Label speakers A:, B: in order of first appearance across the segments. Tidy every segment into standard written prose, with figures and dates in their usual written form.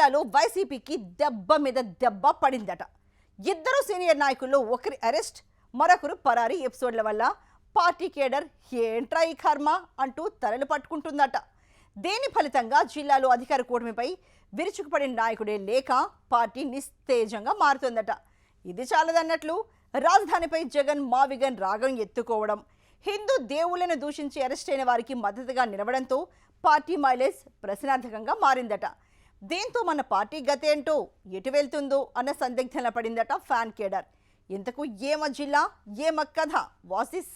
A: జిల్లాలో వైసీపీకి దెబ్బ మీద దెబ్బ పడిందట. ఇద్దరు సీనియర్ నాయకుల్లో ఒకరి అరెస్ట్, మరొకరు పరారీ ఎపిసోడ్ల వల్ల పార్టీ కేడర్ ఏంట్రా ఈ కర్మ అంటూ తలలు పట్టుకుంటుందట. దేని ఫలితంగా జిల్లాలో అధికార కూటమిపై విరుచుకుపడిన నాయకుడే లేక పార్టీ నిస్తేజంగా మారుతుందట. ఇది చాలదన్నట్లు రాజధానిపై జగన్ మావిగన్ రాగం ఎత్తుకోవడం, హిందూ దేవుళ్లను దూషించి అరెస్ట్ అయిన వారికి మద్దతుగా నిలవడంతో పార్టీ మైలేజ్ ప్రశ్నార్థకంగా మారిందట. దీంతో మన పార్టీ గతేంటో ఎటు వెళ్తుందో అన్న సందిగ్ధంలో పడిందట ఫ్యాన్ కేడర్. ఇంతకు ఏమ జిల్లా ఏమ కథ వాసిస్.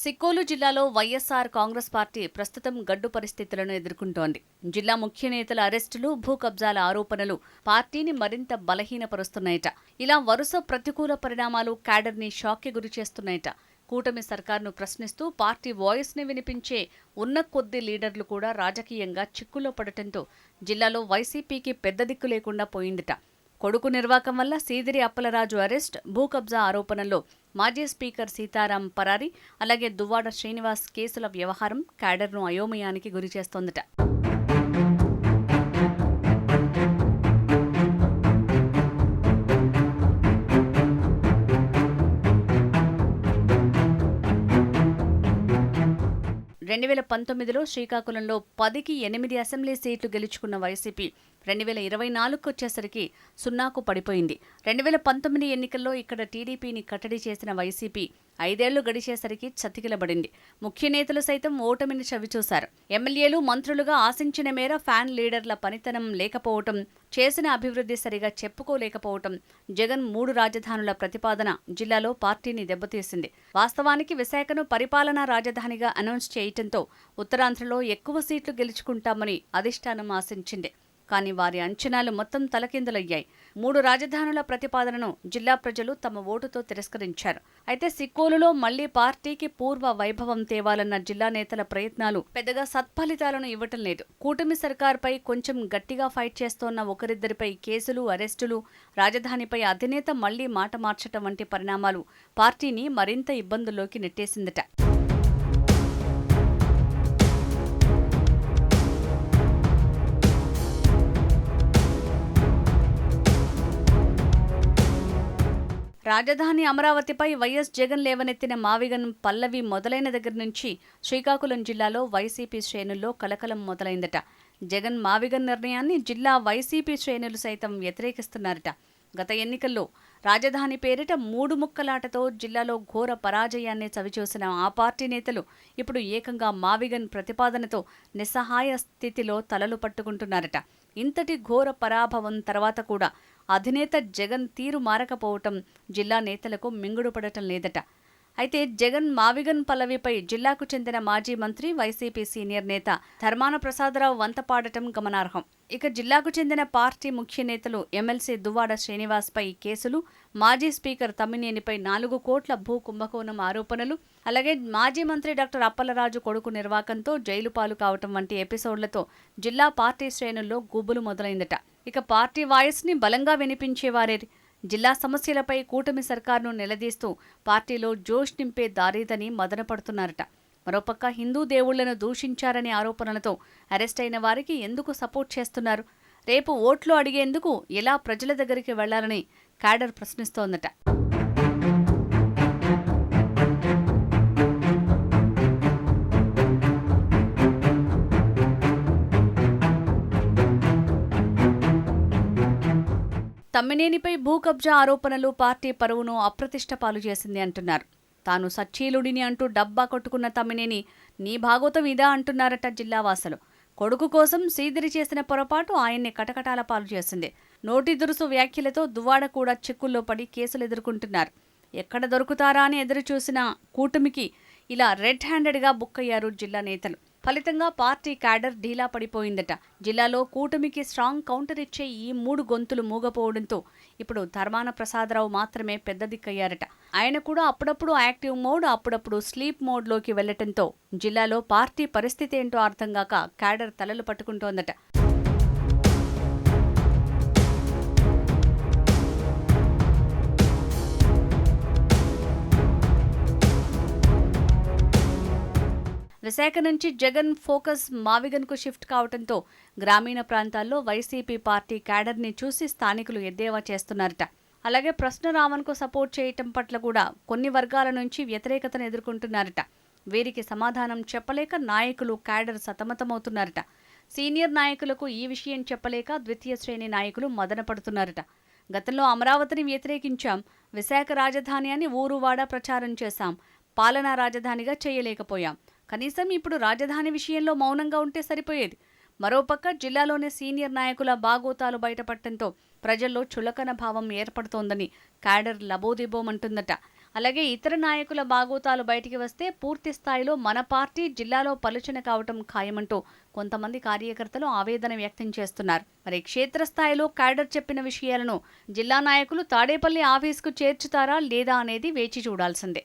B: సిక్కోలు జిల్లాలో వైఎస్ఆర్ కాంగ్రెస్ పార్టీ ప్రస్తుతం గడ్డు పరిస్థితులను ఎదుర్కొంటోంది. జిల్లా ముఖ్య నేతల అరెస్టులు, భూ కబ్జాల ఆరోపణలు పార్టీని మరింత బలహీనపరుస్తున్నాయట. ఇలా వరుస ప్రతికూల పరిణామాలు క్యాడర్ని షాక్కి గురిచేస్తున్నాయట. కూటమి సర్కార్ను ప్రశ్నిస్తూ పార్టీ వాయిస్ని వినిపించే ఉన్న కొద్ది లీడర్లు కూడా రాజకీయంగా చిక్కులో పడటంతో జిల్లాలో వైసీపీకి పెద్ద దిక్కు లేకుండా పోయిందట. కొడుకు నిర్వాకం వల్ల సీదిరి అప్పలరాజు అరెస్ట్, భూ కబ్జా ఆరోపణల్లో మాజీ స్పీకర్ సీతారాం పరారీ, అలాగే దువ్వాడ శ్రీనివాస్ కేసుల వ్యవహారం క్యాడర్ను అయోమయానికి గురిచేస్తోందట. రెండు 2019లో శ్రీకాకుళంలో 10కి 8 అసెంబ్లీ సీట్లు గెలుచుకున్న వైసీపీ 2024కు వచ్చేసరికి 0కు పడిపోయింది. 2019 ఎన్నికల్లో ఇక్కడ టీడీపీని కట్టడి చేసిన వైసీపీ 5 ఏళ్లు గడిచేసరికి చతికిలబడింది. ముఖ్య నేతలు సైతం ఓటమిని చవిచూశారు. ఎమ్మెల్యేలు, మంత్రులుగా ఆశించిన మేర ఫ్యాన్ లీడర్ల పనితనం లేకపోవటం, చేసిన అభివృద్ధి సరిగా చెప్పుకోలేకపోవటం, జగన్ 3 రాజధానుల ప్రతిపాదన జిల్లాలో పార్టీని దెబ్బతీసింది. వాస్తవానికి విశాఖను పరిపాలనా రాజధానిగా అనౌన్స్ చేయటంతో ఉత్తరాంధ్రలో ఎక్కువ సీట్లు గెలుచుకుంటామని అధిష్టానం ఆశించింది. కానీ వారి అంచనాలు మొత్తం తలకిందులయ్యాయి. 3 రాజధానుల ప్రతిపాదనను జిల్లా ప్రజలు తమ ఓటుతో తిరస్కరించారు. అయితే సిక్కోలులో మళ్లీ పార్టీకి పూర్వ వైభవం తేవాలన్న జిల్లా నేతల ప్రయత్నాలు పెద్దగా సత్ఫలితాలను ఇవ్వటం లేదు. కూటమి సర్కార్పై కొంచెం గట్టిగా ఫైట్ చేస్తోన్న ఒకరిద్దరిపై కేసులు, అరెస్టులు, రాజధానిపై అధినేత మళ్లీ మాట మార్చటం వంటి పరిణామాలు పార్టీని మరింత ఇబ్బందుల్లోకి నెట్టేసిందట. రాజధాని అమరావతిపై వైఎస్ జగన్ లేవనెత్తిన మావిగన్ పల్లవి మొదలైన దగ్గర నుంచి శ్రీకాకుళం జిల్లాలో వైసీపీ శ్రేణుల్లో కలకలం మొదలైందట. జగన్ మావిగన్ నిర్ణయాన్ని జిల్లా వైసీపీ శ్రేణులు సైతం వ్యతిరేకిస్తున్నారట. గత ఎన్నికల్లో రాజధాని పేరిట 3 ముక్కలాటతో జిల్లాలో ఘోర పరాజయాన్ని చవిచూసిన ఆ పార్టీ నేతలు ఇప్పుడు ఏకంగా మావిగన్ ప్రతిపాదనతో నిస్సహాయ స్థితిలో తలలు పట్టుకుంటున్నారట. ఇంతటి ఘోర పరాభవం తర్వాత కూడా అధినేత జగన్ తీరు మారకపోవటం జిల్లా నేతలకు మింగుడుపడటం లేదట. అయితే జగన్ మావిగన్ పల్లవిపై జిల్లాకు చెందిన మాజీ మంత్రి, వైసీపీ సీనియర్ నేత ధర్మాన ప్రసాదరావు వంతపాడటం గమనార్హం. ఇక జిల్లాకు చెందిన పార్టీ ముఖ్య నేతలు ఎమ్మెల్సీ దువ్వాడ శ్రీనివాస్పై కేసులు, మాజీ స్పీకర్ తమ్మినేనిపై 4 కోట్ల భూ కుంభకోణం ఆరోపణలు, అలాగే మాజీ మంత్రి డాక్టర్ అప్పలరాజు కొడుకు నిర్వాకంతో జైలు పాలు కావటం వంటి ఎపిసోడ్లతో జిల్లా పార్టీ శ్రేణుల్లో గుబులు మొదలైందట. ఇక పార్టీ వాయిస్ని బలంగా వినిపించేవారే జిల్లా సమస్యలపై కూటమి సర్కార్ను నిలదీస్తూ పార్టీలో జోష్ నింపే దారీదని మదనపడుతున్నారట. మరోపక్క హిందూ దేవుళ్లను దూషించారనే ఆరోపణలతో అరెస్ట్ అయిన వారికి ఎందుకు సపోర్ట్ చేస్తున్నారు? రేపు ఓట్లు అడిగేందుకు ఎలా ప్రజల దగ్గరికి వెళ్లాలని క్యాడర్ ప్రశ్నిస్తోందట. తమ్మినేనిపై భూ కబ్జా ఆరోపణలు పార్టీ పరువును అప్రతిష్ట పాలు చేసింది అంటున్నారు. తాను సచ్చీలుడిని అంటూ డబ్బా కొట్టుకున్న తమ్మినేని నీ భాగోతం ఇదా అంటున్నారట జిల్లావాసులు. కొడుకు కోసం సీదిరి చేసిన పొరపాటు ఆయన్ని కటకటాల పాలు చేసింది. నోటి దురుసు వ్యాఖ్యలతో దువ్వాడ కూడా చిక్కుల్లో పడి కేసులు ఎదుర్కొంటున్నారు. ఎక్కడ దొరుకుతారా అని ఎదురుచూసిన కూటమికి ఇలా రెడ్ హ్యాండెడ్గా బుక్కయ్యారు జిల్లా నేతలు. ఫలితంగా పార్టీ క్యాడర్ ఢీలా పడిపోయిందట. జిల్లాలో కూటమికి స్ట్రాంగ్ కౌంటర్ ఇచ్చే ఈ 3 గొంతులు మూగపోవడంతో ఇప్పుడు ధర్మాన ప్రసాదరావు మాత్రమే పెద్ద దిక్కయ్యారట. ఆయన కూడా అప్పుడప్పుడు యాక్టివ్ మోడ్, అప్పుడప్పుడు స్లీప్ మోడ్లోకి వెళ్లటంతో జిల్లాలో పార్టీ పరిస్థితి ఏంటో అర్థంగాక క్యాడర్ తలలు పట్టుకుంటోందట. విశాఖ నుంచి జగన్ ఫోకస్ మావిగన్కు షిఫ్ట్ కావడంతో గ్రామీణ ప్రాంతాల్లో వైసీపీ పార్టీ క్యాడర్ని చూసి స్థానికులు ఎద్దేవా చేస్తున్నారట. అలాగే ప్రశ్న రామన్కు సపోర్ట్ చేయటం పట్ల కూడా కొన్ని వర్గాల నుంచి వ్యతిరేకతను ఎదుర్కొంటున్నారట. వీరికి సమాధానం చెప్పలేక నాయకులు క్యాడర్ సతమతమవుతున్నారట. సీనియర్ నాయకులకు ఈ విషయం చెప్పలేక ద్వితీయ శ్రేణి నాయకులు మదనపడుతున్నారట. గతంలో అమరావతిని వ్యతిరేకించాం, విశాఖ రాజధాని అని ఊరువాడ ప్రచారం చేశాం, పాలనా రాజధానిగా చేయలేకపోయాం. కనీసం ఇప్పుడు రాజధాని విషయంలో మౌనంగా ఉంటే సరిపోయేది. మరోపక్క జిల్లాలోని సీనియర్ నాయకుల బాగోతాలు బయటపడటంతో ప్రజల్లో చులకన భావం ఏర్పడుతోందని క్యాడర్ లబోదిబోమంటుందట. అలాగే ఇతర నాయకుల బాగోతాలు బయటికి వస్తే పూర్తి స్థాయిలో మన పార్టీ జిల్లాలో పలుచన కావటం ఖాయమంటూ కొంతమంది కార్యకర్తలు ఆవేదన వ్యక్తం చేస్తున్నారు. మరి క్షేత్రస్థాయిలో క్యాడర్ చెప్పిన విషయాలను జిల్లా నాయకులు తాడేపల్లి ఆఫీసుకు చేర్చుతారా లేదా అనేది వేచి చూడాల్సిందే.